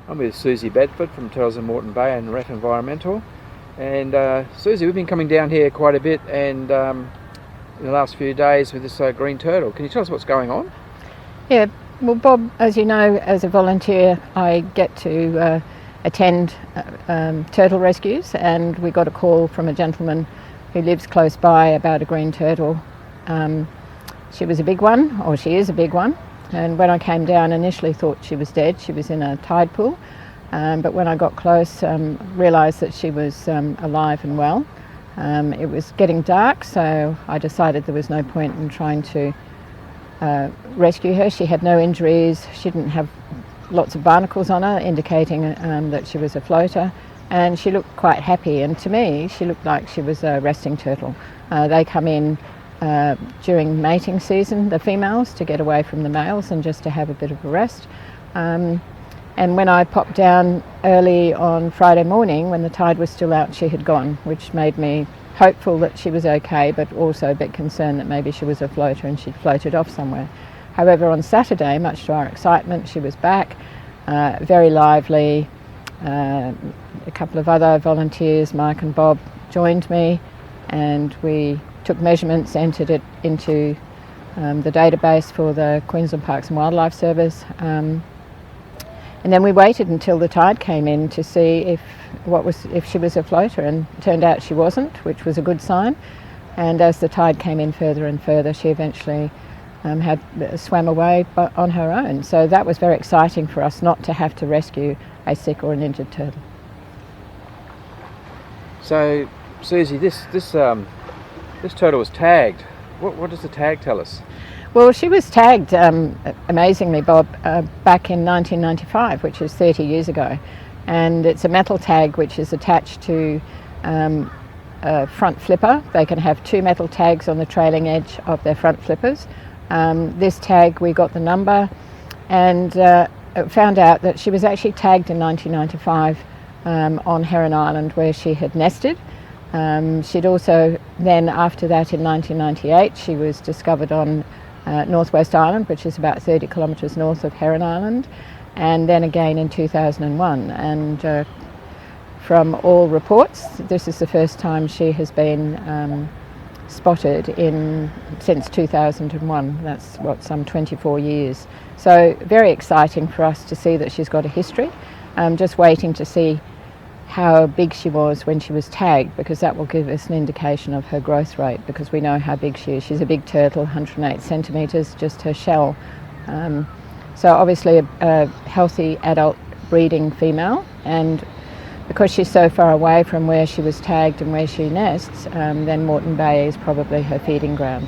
I'm with Susie Bedford from Turtles in Moreton Bay and Rat Environmental. And Susie, we've been coming down here quite a bit and in the last few days with this green turtle. Can you tell us what's going on? Yeah, well Bob, as you know, as a volunteer I get to attend turtle rescues, and we got a call from a gentleman who lives close by about a green turtle. She was a big one, or she is a big one, and when I came down initially thought she was dead. She was in a tide pool, but when I got close realised that she was alive and well. It was getting dark, so I decided there was no point in trying to rescue her. She had no injuries, she didn't have lots of barnacles on her indicating that she was a floater, and she looked quite happy, and to me she looked like she was a resting turtle. They come in during mating season, the females, to get away from the males and just to have a bit of a rest. And when I popped down early on Friday morning when the tide was still out, she had gone, which made me hopeful that she was okay, but also a bit concerned that maybe she was a floater and she'd floated off somewhere. However, on Saturday, much to our excitement, she was back, very lively. A couple of other volunteers, Mike and Bob, joined me, and we took measurements, entered it into the database for the Queensland Parks and Wildlife Service. And then we waited until the tide came in to see if she was a floater, and it turned out she wasn't, which was a good sign. And as the tide came in further and further, she eventually swam away on her own. So that was very exciting for us, not to have to rescue a sick or an injured turtle. So, Susie, this turtle was tagged. What does the tag tell us? Well, she was tagged, amazingly, Bob, back in 1995, which is 30 years ago. And it's a metal tag which is attached to a front flipper. They can have two metal tags on the trailing edge of their front flippers. This tag, we got the number and found out that she was actually tagged in 1995 on Heron Island, where she had nested. She'd also then, after that, in 1998, she was discovered on Northwest Island, which is about 30 kilometres north of Heron Island, and then again in 2001. And from all reports, this is the first time she has been spotted since 2001. That's some 24 years. So very exciting for us to see that she's got a history. Just waiting to see how big she was when she was tagged, because that will give us an indication of her growth rate, because we know how big she is. She's a big turtle, 108 centimetres, just her shell. So obviously a healthy adult breeding female, and because she's so far away from where she was tagged and where she nests, then Moreton Bay is probably her feeding ground.